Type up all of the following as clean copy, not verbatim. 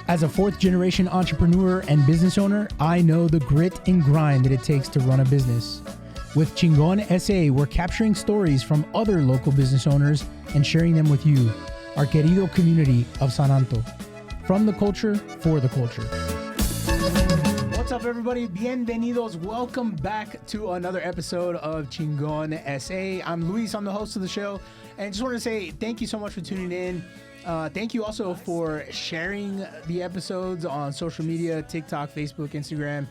As a fourth-generation entrepreneur and business owner, I know the grit and grind that it takes to run a business. With ChingonSA, we're capturing stories from other local business owners and sharing them with you, our querido community of San Anto. From the culture, for the culture. What's up, everybody? Bienvenidos. Welcome back to another episode of ChingonSA. I'm Luis. I'm the host of the show. And I just want to say thank you so much for tuning in. Thank you also for sharing the episodes on social media, TikTok, Facebook, Instagram.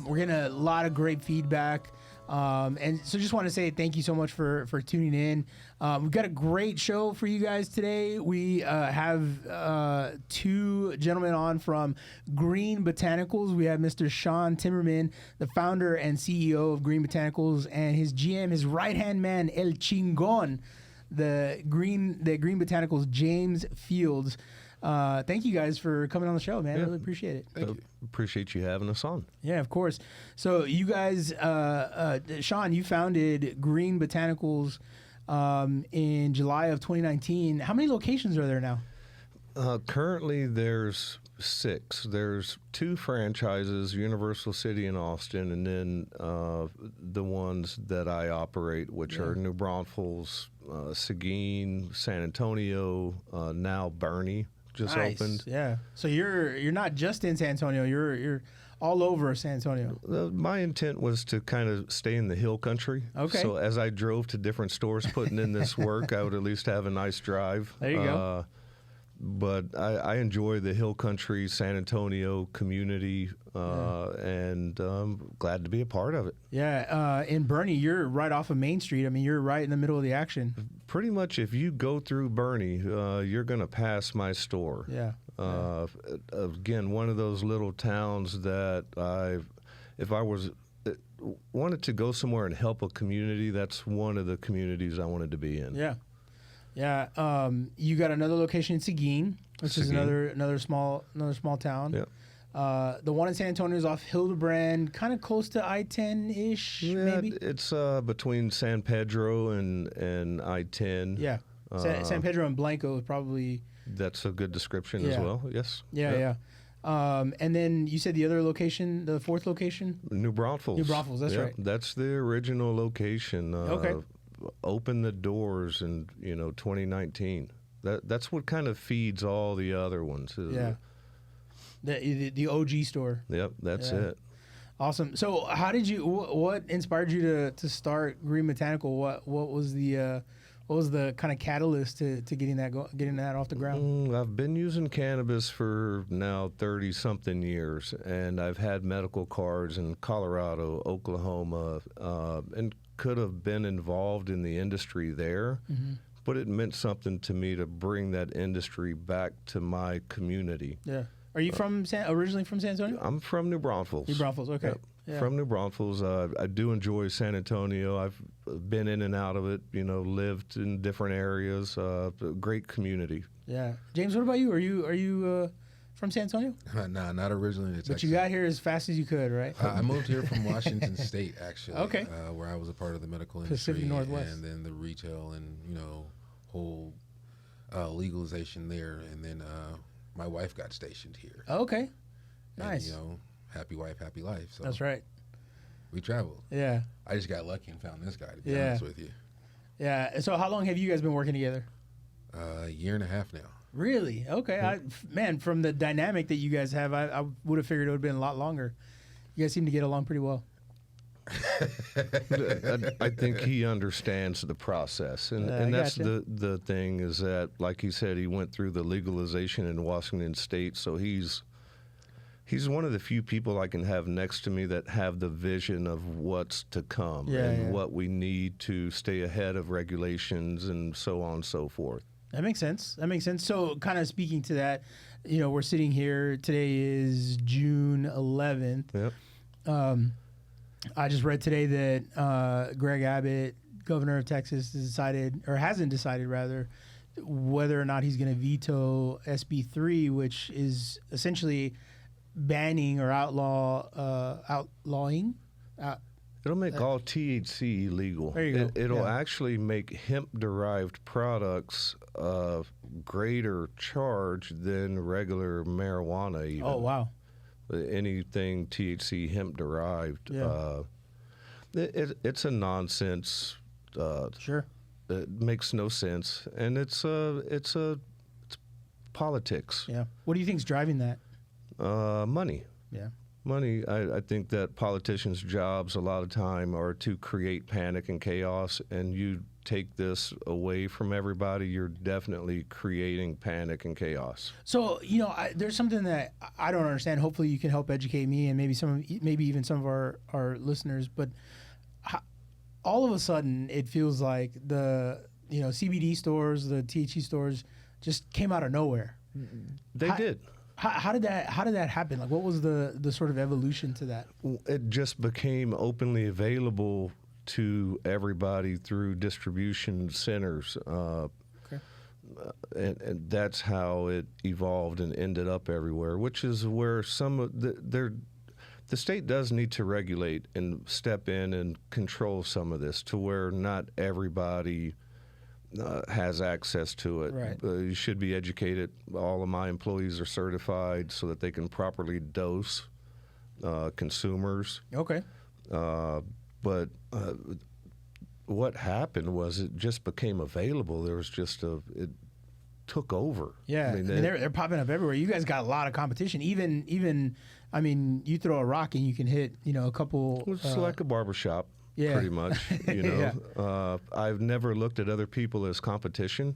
We're getting a lot of great feedback. And so just want to say thank you so much for tuning in. We've got a great show for you guys today. We have two gentlemen on from Gruene Botanicals. We have Mr. Sean Timmerman, the founder and CEO of Gruene Botanicals, and his GM, his right-hand man, El Chingon, the Gruene Botanicals, James Fields. Thank you guys for coming on the show, man. I really appreciate it. Thank you. Appreciate you having us on. Yeah, of course. So you guys, Sean, you founded Gruene Botanicals in July of 2019. How many locations are there now? Currently, there's 6. There's 2 franchises, Universal City and Austin, and then the ones that I operate, which are New Braunfels, Seguin, San Antonio, now Bernie just opened. Yeah. So you're not just in San Antonio. You're all over San Antonio. My intent was to kind of stay in the hill country. Okay. So as I drove to different stores putting in this work, I would at least have a nice drive. There you go. But I enjoy the hill country, San Antonio community, and glad to be a part of it. Yeah, in Bernie, you're right off of Main Street. I mean, you're right in the middle of the action. Pretty much, if you go through Bernie, you're going to pass my store. Yeah. Again, one of those little towns that if I wanted to go somewhere and help a community, that's one of the communities I wanted to be in. Yeah. Yeah, you got another location in Seguin, which is another small town. Yeah. The one in San Antonio is off Hildebrand, kind of close to I-10-ish, maybe. It's between San Pedro and I-10. Yeah, San Pedro and Blanco is probably. That's a good description as well. Yes. Yeah. And then you said the other location, the fourth location, New Braunfels. New Braunfels, that's right. That's the original location. Okay. Opened the doors in 2019. That's what kind of feeds all the other ones. The OG store. Yep, that's it. Awesome. So how did you? What inspired you to start Gruene Botanical? What was the kind of catalyst to getting that off the ground? I've been using cannabis for now 30-something years, and I've had medical cards in Colorado, Oklahoma, and could have been involved in the industry there, but it meant something to me to bring that industry back to my community. Yeah. Are you originally from San Antonio? I'm from New Braunfels. New Braunfels, okay. Yep. Yeah. From New Braunfels. I do enjoy San Antonio. I've been in and out of it, lived in different areas. Great community. Yeah. James, what about you? Are you from San Antonio? Nah, not originally in Texas. But you got here as fast as you could, right? I moved here from Washington State, actually. Okay. Where I was a part of the medical industry. Pacific Northwest. And then the retail and, whole legalization there. And then my wife got stationed here. Okay. Nice. And, happy wife, happy life. So that's right. We traveled. Yeah. I just got lucky and found this guy, to be honest with you. Yeah. So how long have you guys been working together? A year and a half now. Really? Okay. From the dynamic that you guys have, I would have figured it would have been a lot longer. You guys seem to get along pretty well. I think he understands the process, and that's the thing is that, like he said, he went through the legalization in Washington State, so he's one of the few people I can have next to me that have the vision of what's to come what we need to stay ahead of regulations and so on and so forth. That makes sense. So kind of speaking to that, we're sitting here. Today is June 11th. Yep. I just read today that Greg Abbott, governor of Texas, hasn't decided whether or not he's going to veto SB 3, which is essentially banning or outlawing It'll make all THC illegal. There you go. It'll actually make hemp-derived products a greater charge than regular marijuana even. Oh, wow. Anything THC hemp-derived. Yeah. It's a nonsense. Sure. It makes no sense. And it's politics. Yeah. What do you think's driving that? Money. Yeah. Money. I think that politicians' jobs a lot of time are to create panic and chaos, and you take this away from everybody, you're definitely creating panic and chaos. So, there's something that I don't understand. Hopefully you can help educate me and maybe even some of our listeners, but all of a sudden it feels like the CBD stores, the THC stores just came out of nowhere. They did. How did that happen? Like, what was the sort of evolution to that? It just became openly available to everybody through distribution centers. Okay. And that's how it evolved and ended up everywhere, which is where some of the state does need to regulate and step in and control some of this to where not everybody has access to it. Right. You should be educated. All of my employees are certified so that they can properly dose consumers. Okay. But what happened was it just became available. There was just it took over. Yeah, they're popping up everywhere. You guys got a lot of competition. Even I mean, you throw a rock and you can hit a couple. It's like a barbershop. Yeah. Pretty much, Yeah. I've never looked at other people as competition.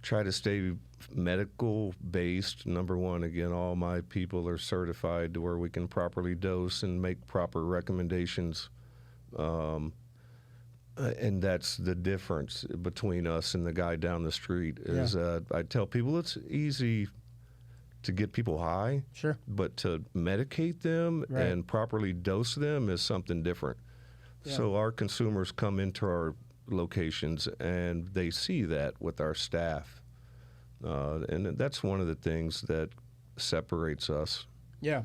Try to stay medical based. Number one, again, all my people are certified to where we can properly dose and make proper recommendations. And that's the difference between us and the guy down the street is I tell people it's easy to get people high, sure, but to medicate them right. and properly dose them is something different. Yeah. So our consumers come into our locations and they see that with our staff. And that's one of the things that separates us. Yeah.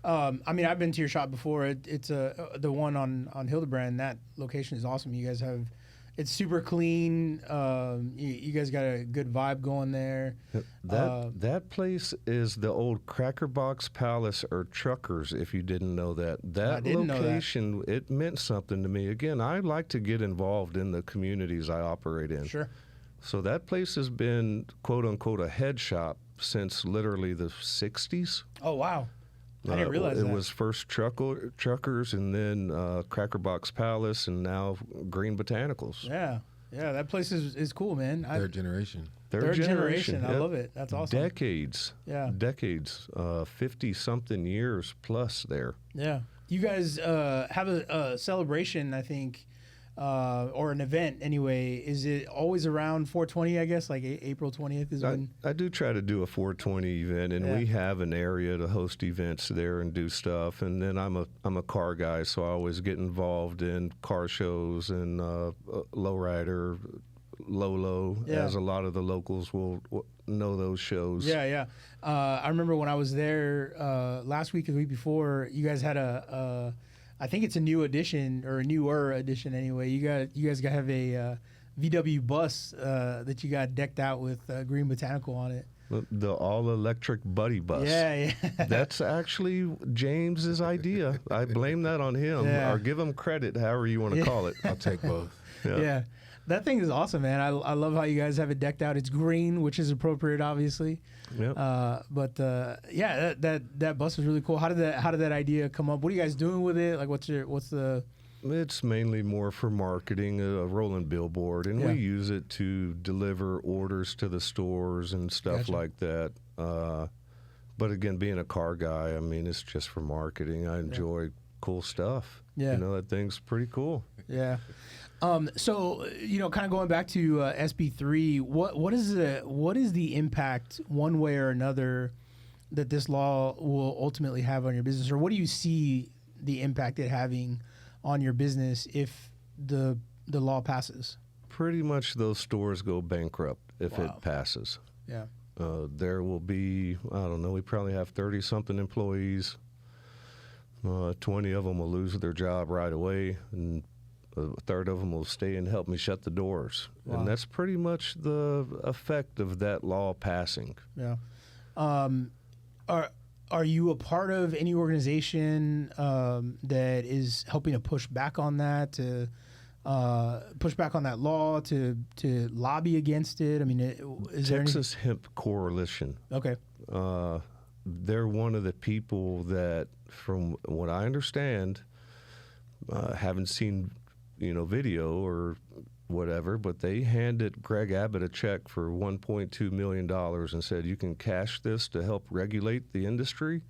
I mean, I've been to your shop before. It's the one on Hildebrand. That location is awesome. You guys have, it's super clean. You guys got a good vibe going there. That place is the old Cracker Box Palace or Truckers, if you didn't know that. That location, it meant something to me. Again, I like to get involved in the communities I operate in. Sure. So that place has been, quote unquote, a head shop since literally the 60s. Oh, wow. I didn't realize that. It was first Truckers and then Cracker Box Palace and now Gruene Botanicals. Yeah. Yeah, that place is cool, man. Third generation. Third generation. I love it. That's awesome. Decades. Yeah. Decades. 50-something years plus there. Yeah. You guys have a celebration, I think, or an event anyway. Is it always around 420, I guess? Like April 20th is when? I do try to do a 420 event, and we have an area to host events there and do stuff. And then I'm a car guy, so I always get involved in car shows and Lowrider, Lolo, as a lot of the locals will know those shows. Yeah, yeah. I remember when I was there last week or the week before, you guys had I think it's a new edition or a newer edition anyway. You guys have a VW bus that you got decked out with Gruene Botanical on it. The all-electric buddy bus. Yeah, yeah. That's actually James's idea. I blame that on him, or give him credit, however you want to call it. I'll take both. Yeah. That thing is awesome, man. I love how you guys have it decked out. It's green, which is appropriate, obviously. Yep. That bus is really cool. How did that idea come up? What are you guys doing with it? Like, what's the? It's mainly more for marketing, a rolling billboard, and we use it to deliver orders to the stores and stuff like that. But again, being a car guy, I mean, it's just for marketing. I enjoy cool stuff. Yeah. That thing's pretty cool. Yeah. So, kind of going back to SB3, what is the impact one way or another that this law will ultimately have on your business, or what do you see the impact it having on your business if the law passes? Pretty much those stores go bankrupt if it passes. Yeah. There will be, I don't know, we probably have 30-something employees. 20 of them will lose their job right away, and a third of them will stay and help me shut the doors. Wow. And that's pretty much the effect of that law passing. Yeah. Are you a part of any organization that is helping to push back on that, to push back on that law, to lobby against it? I mean, is Texas Hemp Coalition. Okay. They're one of the people that, from what I understand, haven't seen, video or whatever, but they handed Greg Abbott a check for $1.2 million and said, you can cash this to help regulate the industry,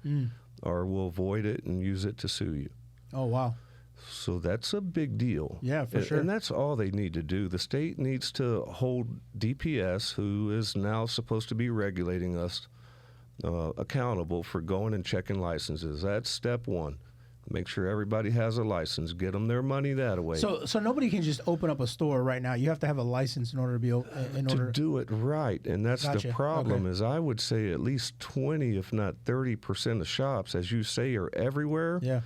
or we'll void it and use it to sue you. Oh, wow. So that's a big deal. Yeah, for sure. And that's all they need to do. The state needs to hold DPS, who is now supposed to be regulating us, accountable for going and checking licenses. That's step one. Make sure everybody has a license. Get them their money that way. So nobody can just open up a store right now. You have to have a license in order to be to do it right. And that's Gotcha. the problem. Okay. Is I would say at least 20, if not 30% of shops, as you say, are everywhere. Yeah.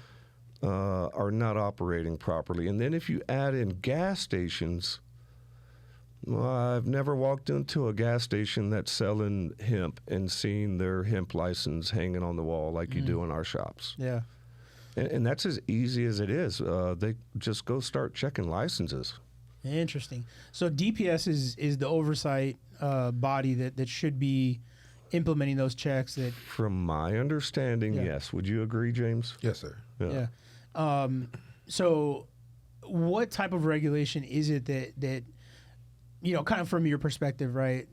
Are not operating properly. And then if you add in gas stations, well, I've never walked into a gas station that's selling hemp and seen their hemp license hanging on the wall like you do in our shops. Yeah. And that's as easy as it is. They just go start checking licenses. Interesting. So DPS is the oversight body that should be implementing those checks. That, from my understanding, yes. Would you agree, James? Yes, sir. Yeah. So what type of regulation is it that kind of from your perspective, right?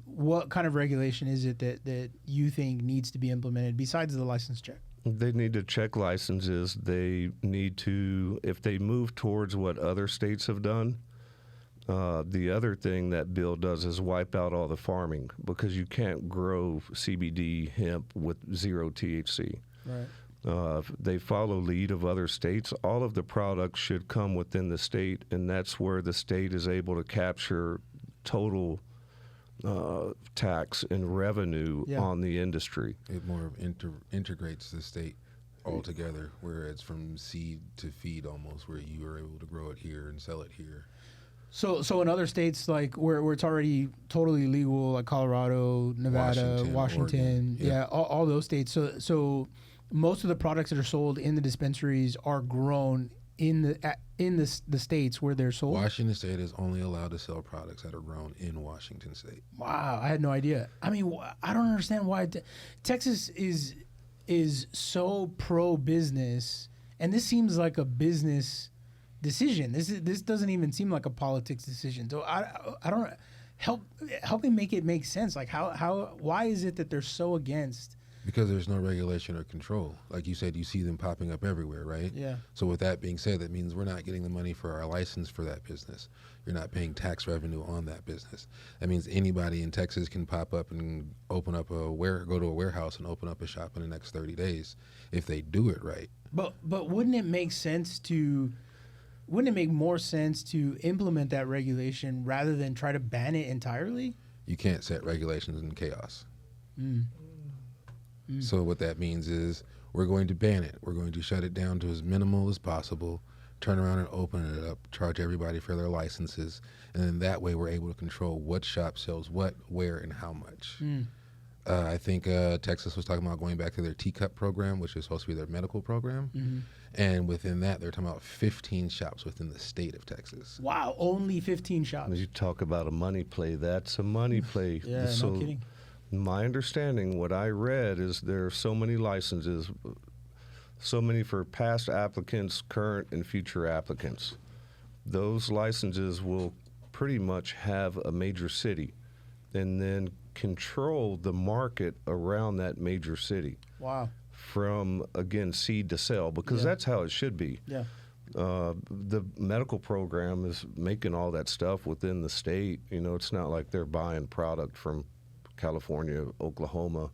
What kind of regulation is it that you think needs to be implemented besides the license check? They need to check licenses. They need to, if they move towards what other states have done, the other thing that bill does is wipe out all the farming, because you can't grow CBD hemp with 0 THC. Right. They follow lead of other states. All of the products should come within the state, and that's where the state is able to capture total tax and revenue on the industry. It more integrates the state altogether, whereas from seed to feed almost, where you are able to grow it here and sell it here. So in other states, like where it's already totally legal, like Colorado, Nevada, Washington, all those states. So most of the products that are sold in the dispensaries are grown in the states where they're sold. Washington State is only allowed to sell products that are grown in Washington State. Wow, I had no idea. I mean, I don't understand why Texas is so pro business, and this seems like a business decision. This doesn't even seem like a politics decision. So I don't help me make it make sense. Like why is it that they're so against? Because there's no regulation or control. Like you said, you see them popping up everywhere, right? Yeah. So with that being said, that means we're not getting the money for our license for that business. You're not paying tax revenue on that business. That means anybody in Texas can pop up and open up go to a warehouse and open up a shop in the next 30 days if they do it right. But wouldn't it make more sense to implement that regulation rather than try to ban it entirely? You can't set regulations in chaos. So what that means is we're going to ban it. We're going to shut it down to as minimal as possible, turn around and open it up, charge everybody for their licenses, and then that way we're able to control what shop sells what, where, and how much. I think Texas was talking about going back to their teacup program, which is supposed to be their medical program. And within that, they're talking about 15 shops within the state of Texas. Wow, only 15 shops. When you talk about a money play, that's a money play. Yeah, so, no kidding. my understanding, what I read, is there are so many licenses, so many for past applicants, current and future applicants. Those licenses will pretty much have a major city and then control the market around that major city. Wow. From, again, seed to sell, because that's how it should be. Yeah. The medical program is making all that stuff within the state. You know, it's not like they're buying product from California, Oklahoma,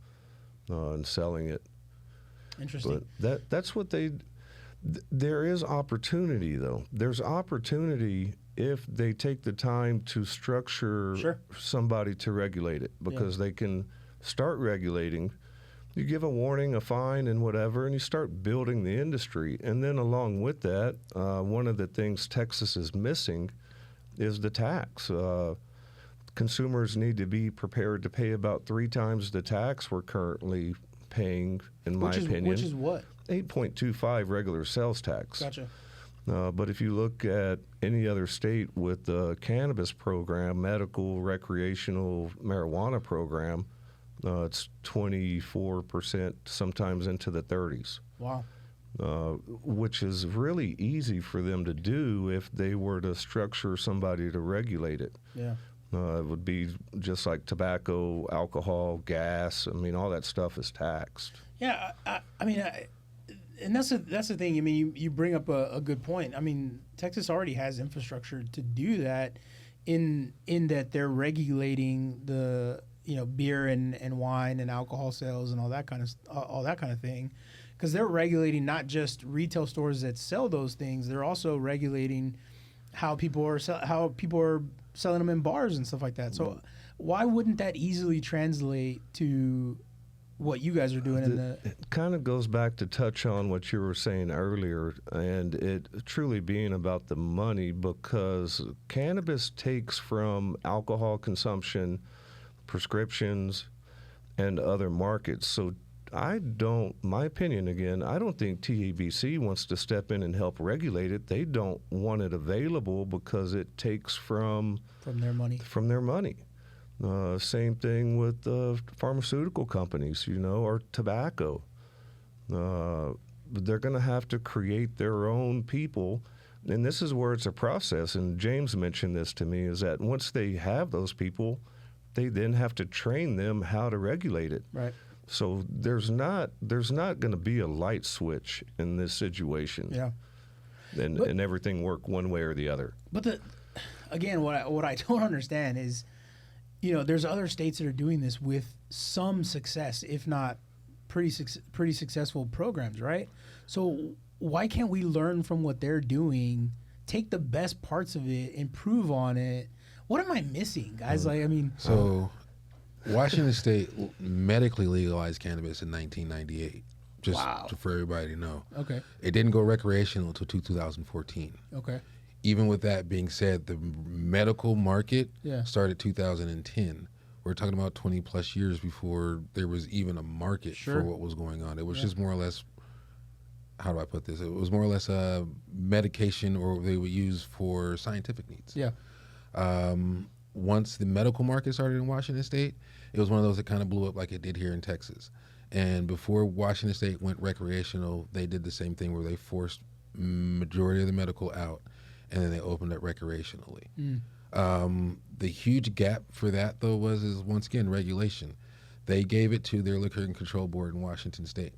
and selling it. Interesting. But that's what there is opportunity, though. There's opportunity if they take the time to structure somebody to regulate it, because they can start regulating You give a warning, a fine, and whatever, and you start building the industry. And then along with that, one of the things Texas is missing is the tax. Consumers need to be prepared to pay about 3 times the tax we're currently paying, in my opinion. Which is what? 8.25 regular sales tax. Gotcha. But if you look at any other state with the cannabis program, medical, recreational marijuana program, it's 24%, sometimes into the 30s. Wow. Which is really easy for them to do if they were to structure somebody to regulate it. Yeah. It would be just like tobacco, alcohol, gas. I mean, all that stuff is taxed. Yeah, I mean, and that's the thing. I mean, you bring up a good point. I mean, Texas already has infrastructure to do that, in that they're regulating the beer and wine and alcohol sales and all that kind of thing, because they're regulating not just retail stores that sell those things. They're also regulating how people are selling them in bars and stuff like that. So why wouldn't that easily translate to what you guys are doing? It kind of goes back to touch on what you were saying earlier, and it truly being about the money, because cannabis takes from alcohol consumption, prescriptions, and other markets. So my opinion again, I don't think TABC wants to step in and help regulate it. They don't want it available because it takes from their money. Same thing with pharmaceutical companies, or tobacco. They're going to have to create their own people. And this is where it's a process. And James mentioned this to me, is that once they have those people, they then have to train them how to regulate it. Right. So there's not going to be a light switch in this situation. Yeah. And everything work one way or the other. But again, what I don't understand is, there's other states that are doing this with some success, if not pretty successful programs, right? So why can't we learn from what they're doing, take the best parts of it, improve on it? What am I missing, guys? Washington State medically legalized cannabis in 1998, just for everybody to know. Okay. It didn't go recreational until 2014. Okay. Even with that being said, the medical market started 2010. We're talking about 20 plus years before there was even a market for what was going on. It was just more or less, how do I put this? It was more or less a medication, or they would use for scientific needs. Yeah. Once the medical market started in Washington State, it was one of those that kind of blew up like it did here in Texas. And before Washington State went recreational, they did the same thing where they forced majority of the medical out, and then they opened it recreationally. The huge gap for that, though, is once again regulation. They gave it to their Liquor and Control Board in Washington State,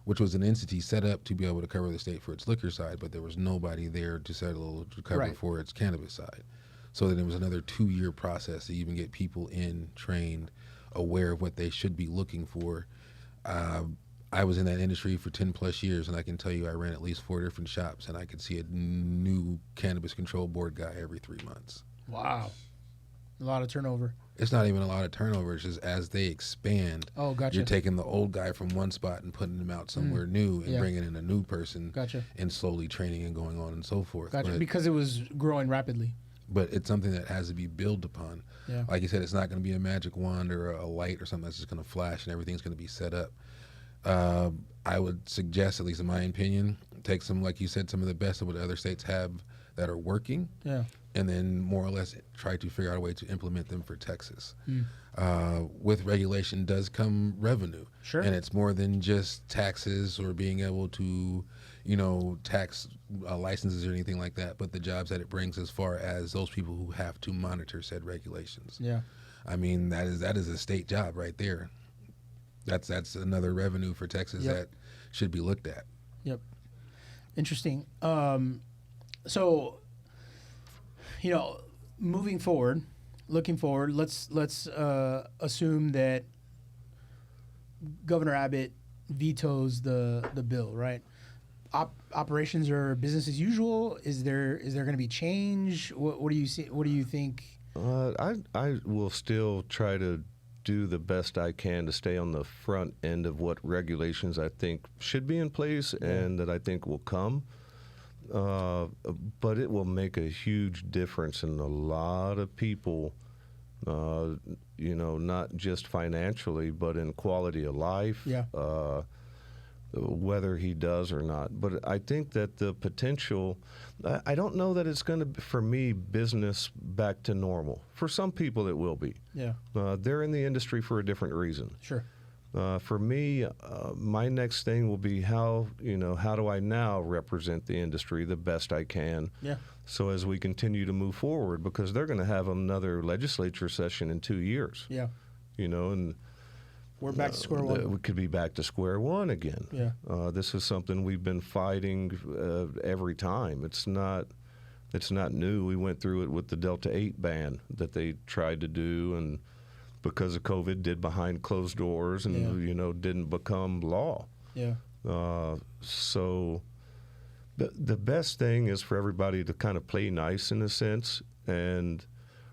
which was an entity set up to be able to cover the state for its liquor side, but there was nobody there to cover for its cannabis side. So then it was another 2-year process to even get people in, trained, aware of what they should be looking for. I was in that industry for 10 plus years, and I can tell you I ran at least 4 different shops, and I could see a new cannabis control board guy every 3 months. Wow. A lot of turnover. It's not even a lot of turnover. It's just as they expand, gotcha. You're taking the old guy from one spot and putting him out somewhere new and bringing in a new person, gotcha. And slowly training and going on and so forth. Gotcha. Because it was growing rapidly. But it's something that has to be built upon. Yeah. Like you said, it's not going to be a magic wand or a light or something that's just going to flash and everything's going to be set up. I would suggest, at least in my opinion, take some, like you said, some of the best of what other states have that are working, and then more or less try to figure out a way to implement them for Texas. With regulation does come revenue. Sure. And it's more than just taxes or being able to, tax licenses or anything like that, but the jobs that it brings as far as those people who have to monitor said regulations. Yeah. I mean, that is a state job right there. That's another revenue for Texas that should be looked at. Yep. Interesting. So, moving forward, looking forward, let's assume that Governor Abbott vetoes the bill, right? Operations are business as usual. Is there going to be change? What do you see? What do you think? I will still try to do the best I can to stay on the front end of what regulations I think should be in place and that I think will come. But it will make a huge difference in a lot of people, not just financially, but in quality of life, whether he does or not. But I think that the potential, I don't know that it's going to, for me, business back to normal. For some people, it will be. Yeah. They're in the industry for a different reason. Sure. For me, my next thing will be how do I now represent the industry the best I can? Yeah. So as we continue to move forward, because they're going to have another legislature session in 2 years. Yeah. And we're back to square one. We could be back to square one again. Yeah. This is something we've been fighting every time. It's not new. We went through it with the Delta 8 ban that they tried to do, and because of COVID, did behind closed doors and, didn't become law. Yeah. So the best thing is for everybody to kind of play nice in a sense, and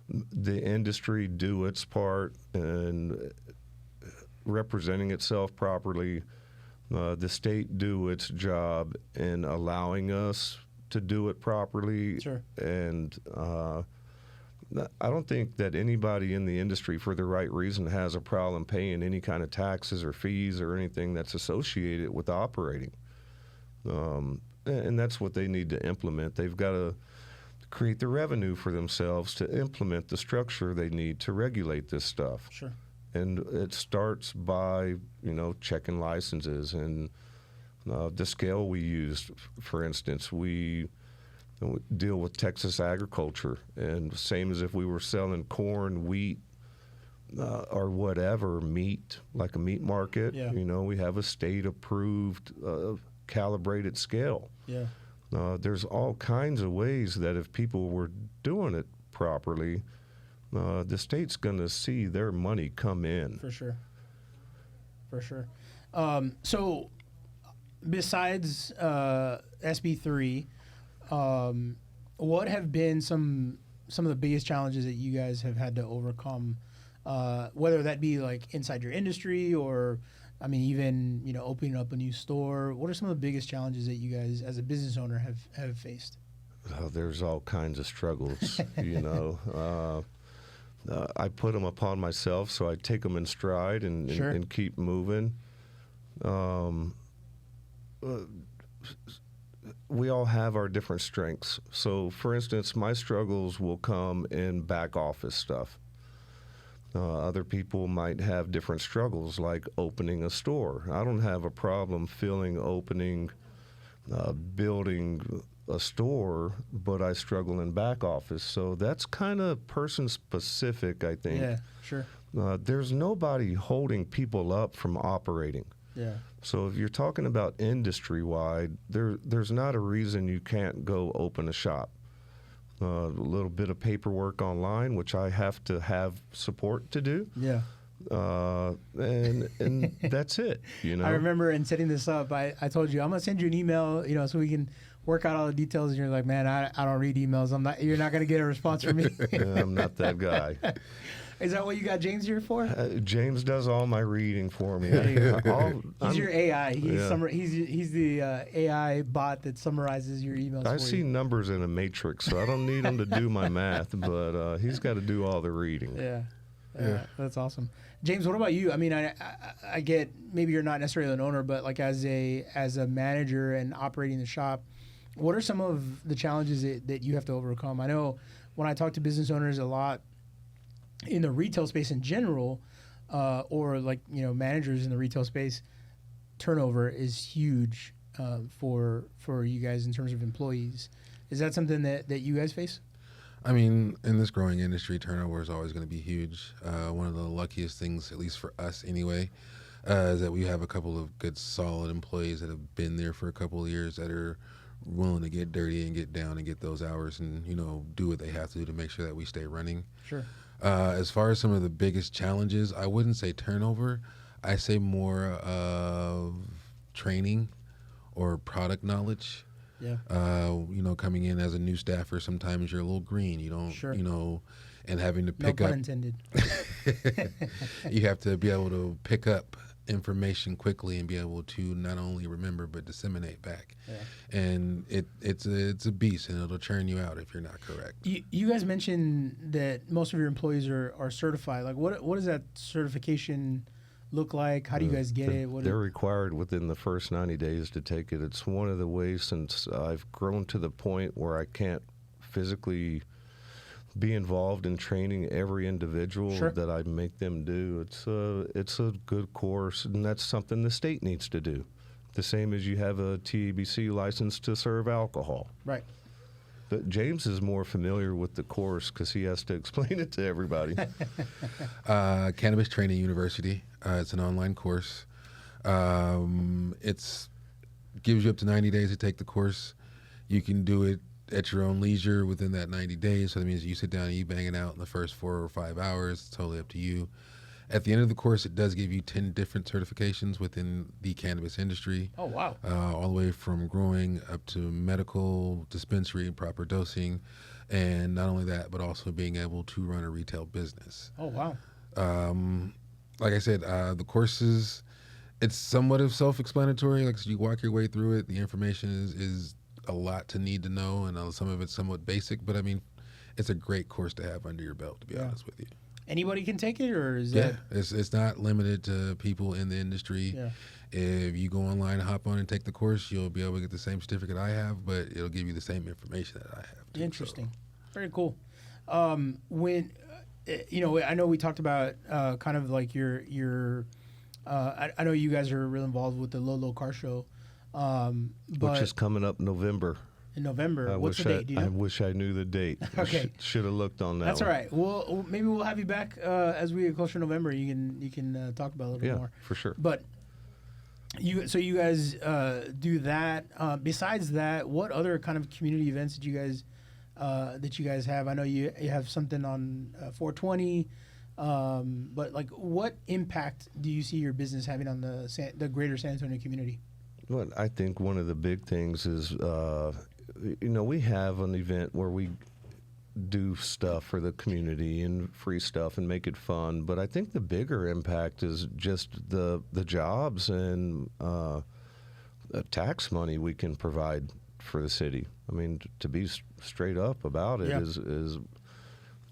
the industry do its part and representing itself properly. The state do its job in allowing us to do it properly. Sure. And I don't think that anybody in the industry, for the right reason, has a problem paying any kind of taxes or fees or anything that's associated with operating. And that's what they need to implement. They've got to create the revenue for themselves to implement the structure they need to regulate this stuff. Sure. And it starts by, checking licenses and the scale we used. For instance, we deal with Texas agriculture, and same as if we were selling corn, wheat, or whatever, meat, like a meat market. Yeah. We have a state-approved, calibrated scale. Yeah. There's all kinds of ways that if people were doing it properly, the state's going to see their money come in. For sure. So besides SB3, what have been some of the biggest challenges that you guys have had to overcome, whether that be like inside your industry or, even, opening up a new store? What are some of the biggest challenges that you guys as a business owner have faced? There's all kinds of struggles, I put them upon myself, so I take them in stride and keep moving. We all have our different strengths. So, for instance, my struggles will come in back office stuff. Other people might have different struggles, like opening a store. I don't have a problem opening, building a store, but I struggle in back office. So that's kind of person specific, I think. Yeah, sure. There's nobody holding people up from operating. Yeah. So if you're talking about industry-wide, there's not a reason you can't go open a shop. A little bit of paperwork online, which I have to have support to do. Yeah. And that's it, I remember in setting this up, I told you, I'm going to send you an email, so we can work out all the details. And you're like, man, I don't read emails. You're not going to get a response from me. I'm not that guy. Is that what you got James here for? James does all my reading for me. He's your AI. He's the AI bot that summarizes your emails. I see numbers in a matrix, so I don't need him to do my math, but he's got to do all the reading. Yeah, that's awesome. James, what about you? I get maybe you're not necessarily an owner, but like as a manager and operating the shop, what are some of the challenges that you have to overcome? I know when I talk to business owners a lot, in the retail space in general, or managers in the retail space, turnover is huge for you guys in terms of employees. Is that something that you guys face? In this growing industry, turnover is always going to be huge. One of the luckiest things, at least for us anyway, is that we have a couple of good, solid employees that have been there for a couple of years that are willing to get dirty and get down and get those hours and, do what they have to do to make sure that we stay running. Sure. As far as some of the biggest challenges, I wouldn't say turnover. I say more of training or product knowledge. Yeah. Coming in as a new staffer, sometimes you're a little green. You don't, sure. And having to pick up. No pun intended. You have to be able to pick up information quickly and be able to not only remember but disseminate back. Yeah. And it's a beast, and it'll churn you out if you're not correct. You guys mentioned that most of your employees are certified. Like, what does that certification look like? How do you guys get it? They're required within the first 90 days to take it. It's one of the ways, since I've grown to the point where I can't physically be involved in training every individual that I make them do. It's a good course, and that's something the state needs to do. The same as you have a TABC license to serve alcohol. Right. But James is more familiar with the course because he has to explain it to everybody. Cannabis Training University. It's an online course. It's gives you up to 90 days to take the course. You can do it at your own leisure within that 90 days. So that means you sit down and you bang it out in the first 4 or 5 hours. It's totally up to you. At the end of the course, it does give you 10 different certifications within the cannabis industry. Oh, wow. All the way from growing up to medical, dispensary, proper dosing. And not only that, but also being able to run a retail business. Oh, wow. Like I said, the courses, it's somewhat of self-explanatory. Like, so you walk your way through it. The information is a lot to need to know, and some of it's somewhat basic, but I mean, it's a great course to have under your belt, to be honest with you. Anybody can take it, or is that? It's not limited to people in the industry. Yeah. If you go online and hop on and take the course, you'll be able to get the same certificate I have, but it'll give you the same information that I have too. Interesting. Very cool. When I know we talked about kind of like your I know you guys are real involved with the Low Car Show. Which is coming up November. In November. What's the date? Do you know? I wish I knew the date. Okay. Should have looked on that. That's all right. Well, maybe we'll have you back as we get closer to November. You can talk about it a little bit more. For sure. But you guys do that. Besides that, what other kind of community events did you guys have? I know you have something on 420. But like, what impact do you see your business having on the greater San Antonio community? Well, I think one of the big things is, we have an event where we do stuff for the community and free stuff and make it fun. But I think the bigger impact is just the jobs and tax money we can provide for the city. I mean, to be straight up about it is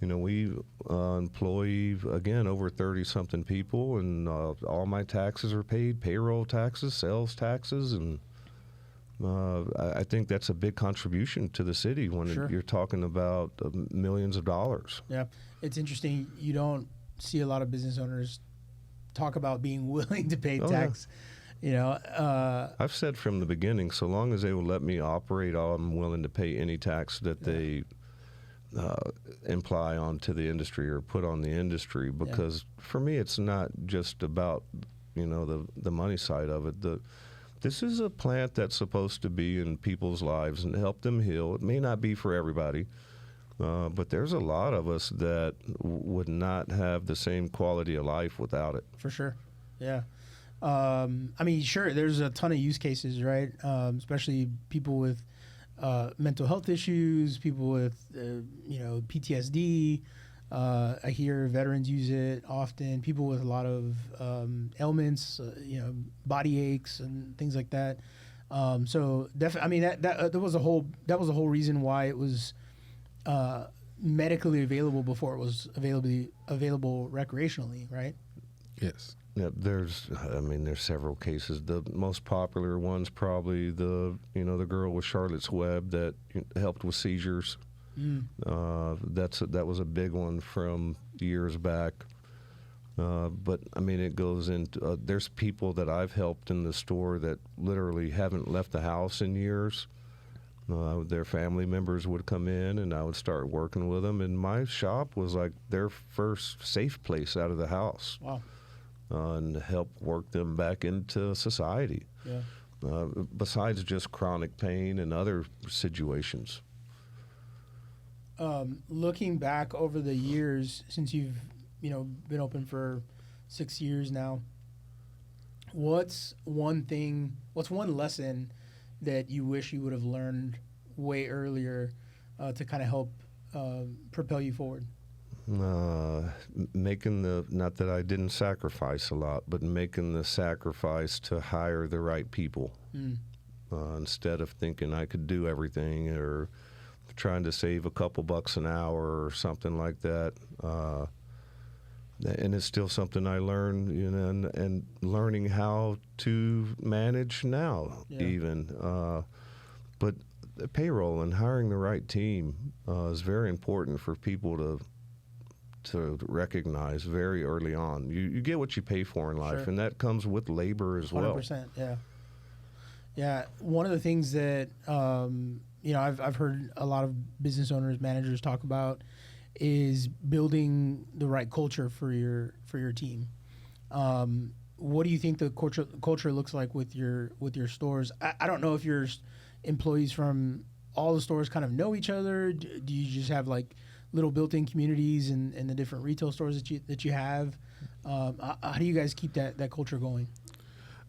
we employ, again, over 30-something people, and all my taxes are paid, payroll taxes, sales taxes, and I think that's a big contribution to the city when you're talking about millions of dollars. Yeah, it's interesting. You don't see a lot of business owners talk about being willing to pay tax. Yeah. I've said from the beginning, so long as they will let me operate, I'm willing to pay any tax that they imply onto the industry or put on the industry, because for me it's not just about the money side of it. This is a plant that's supposed to be in people's lives and help them heal. It may not be for everybody, but there's a lot of us that would not have the same quality of life without it. For sure. Yeah. I mean, sure, there's a ton of use cases, right? Especially people with mental health issues, people with, PTSD. I hear veterans use it often. People with a lot of ailments, body aches and things like that. So definitely, I mean, that was a whole reason why it was medically available before it was available recreationally, right? Yes. Yeah, there's several cases. The most popular one's probably the girl with Charlotte's Web that helped with seizures. That was a big one from years back. But I mean, it goes into there's people that I've helped in the store that literally haven't left the house in years. Their family members would come in, and I would start working with them. And my shop was like their first safe place out of the house. Wow. And help work them back into society. Yeah. Besides just chronic pain and other situations. Looking back over the years since you've been open for 6 years now, what's one lesson that you wish you would have learned way earlier to kind of help propel you forward? Making not that I didn't sacrifice a lot, but making the sacrifice to hire the right people. Instead of thinking I could do everything or trying to save a couple bucks an hour or something like that. And it's still something I learned, and learning how to manage now, even. But payroll and hiring the right team is very important for people to recognize very early on. You get what you pay for in life, and that comes with labor as well. 100%, yeah. Yeah, one of the things that I've heard a lot of business owners, managers talk about is building the right culture for your team. What do you think the culture looks like with your stores? I don't know if your employees from all the stores kind of know each other. Do you just have like little built-in communities in the different retail stores that you have? How do you guys keep that culture going?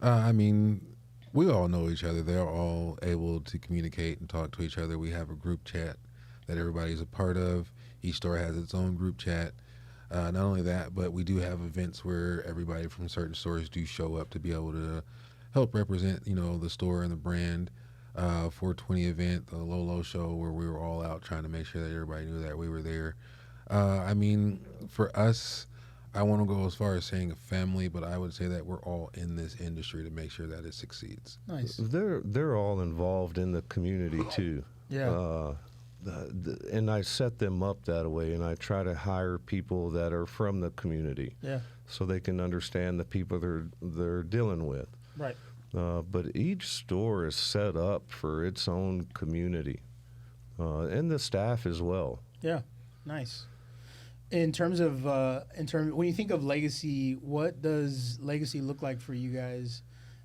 I mean, we all know each other. They're all able to communicate and talk to each other. We have a group chat that everybody's a part of. Each store has its own group chat. Not only that, but we do have events where everybody from certain stores do show up to be able to help represent, the store and the brand. 420 event, the Lolo show, where we were all out trying to make sure that everybody knew that we were there. I mean, for us, I want to go as far as saying a family, but I would say that we're all in this industry to make sure that it succeeds. Nice. They're all involved in the community too. Yeah. And I set them up that way, and I try to hire people that are from the community, so they can understand the people they're dealing with. Right. But each store is set up for its own community, and the staff as well. Yeah, nice. In terms of when you think of legacy, what does legacy look like for you guys?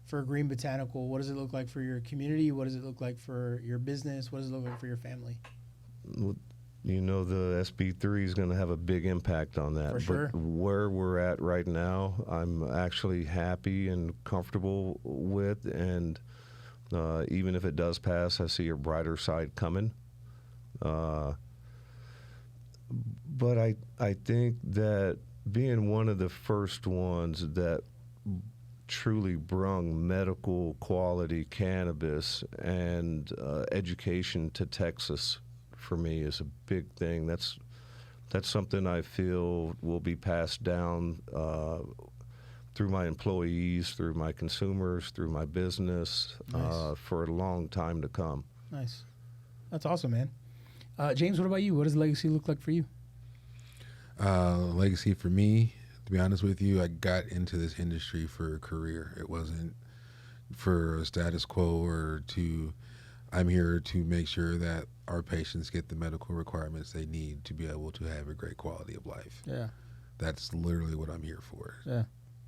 For Gruene Botanical, what does it look like for your community? What does it look like for your business? What does it look like for your family? The SB3 is going to have a big impact on that. For sure. But where we're at right now, I'm actually happy and comfortable with. And even if it does pass, I see a brighter side coming. But I think that being one of the first ones that truly brung medical quality cannabis and education to Texas, for me, is a big thing. That's something I feel will be passed down through my employees, through my consumers, through my business, for a long time to come. Nice. That's awesome, man. James, what about you? What does legacy look like for you? Legacy for me, to be honest with you, I got into this industry for a career. It wasn't for a status quo or I'm here to make sure that our patients get the medical requirements they need to be able to have a great quality of life. Yeah. That's literally what I'm here for. Yeah.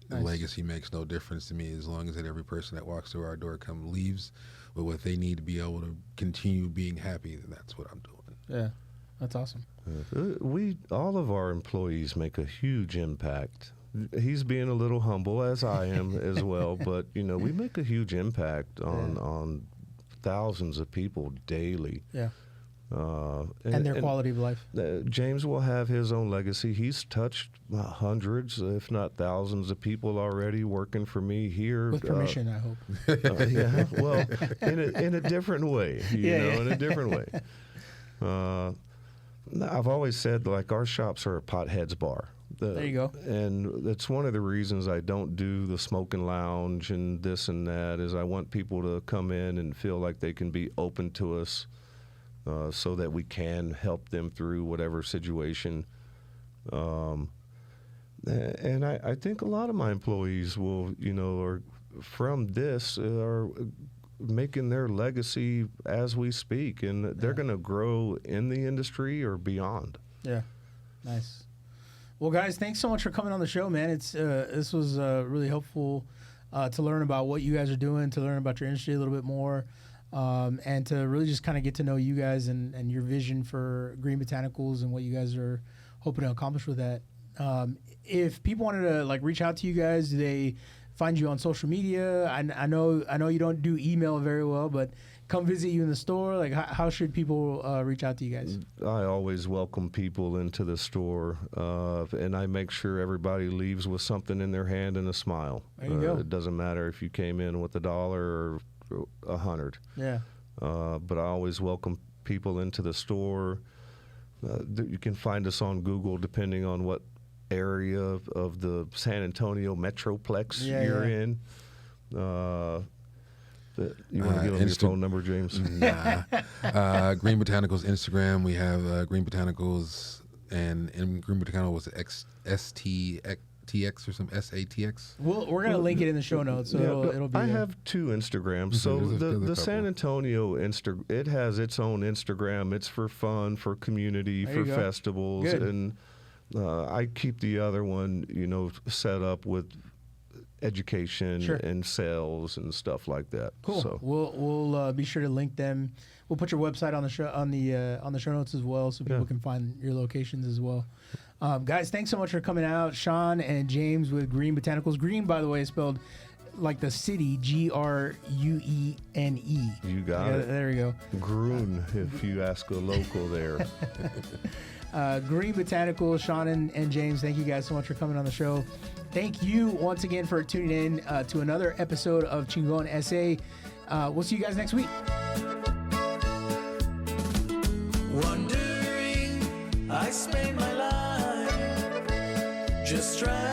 The legacy makes no difference to me as long as that every person that walks through our door leaves with what they need to be able to continue being happy, then that's what I'm doing. Yeah. That's awesome. All of our employees make a huge impact. He's being a little humble, as I am as well, but we make a huge impact on thousands of people daily. Yeah. And their quality of life. James will have his own legacy. He's touched hundreds, if not thousands, of people already working for me here. With permission, I hope. Yeah, well, in a different way, in a different way. I've always said, like, our shops are a potheads bar. There you go. And that's one of the reasons I don't do the smoking lounge and this and that, is I want people to come in and feel like they can be open to us, so that we can help them through whatever situation. And I think a lot of my employees will, are from this, are making their legacy as we speak, and they're going to grow in the industry or beyond. Yeah, nice. Well, guys, thanks so much for coming on the show, man. This was really helpful to learn about what you guys are doing, to learn about your industry a little bit more, and to really just kind of get to know you guys and your vision for Gruene Botanicals and what you guys are hoping to accomplish with that. If people wanted to reach out to you guys, do they find you on social media? I know you don't do email very well, but come visit you in the store. Like, how should people reach out to you guys? I always welcome people into the store, and I make sure everybody leaves with something in their hand and a smile. There you go. It doesn't matter if you came in with $1 or 100. Yeah. But I always welcome people into the store. You can find us on Google depending on what area of the San Antonio Metroplex you're in. You want to give them your phone number, James? Nah. Gruene Botanicals Instagram. We have Gruene Botanicals, and Gruene Botanicals was STX or some SATX. We're gonna link it in the show notes, so it'll be. I there. have 2 Instagrams. So the San Antonio it has its own Instagram. It's for fun, for community, for festivals, Good. and I keep the other one, set up with education and sales and stuff like that. Cool. So We'll be sure to link them. We'll put your website on the show on the show notes as well, so people can find your locations as well. Guys, thanks so much for coming out, Sean and James with Gruene Botanicals. Gruene, by the way, is spelled like the city, Gruene. You got it. There we go. Gruene, if you ask a local there. Gruene Botanicals, Sean and James, thank you guys so much for coming on the show. Thank you once again for tuning in to another episode of ChingonSA. We'll see you guys next week. Wondering, I spend my life just trying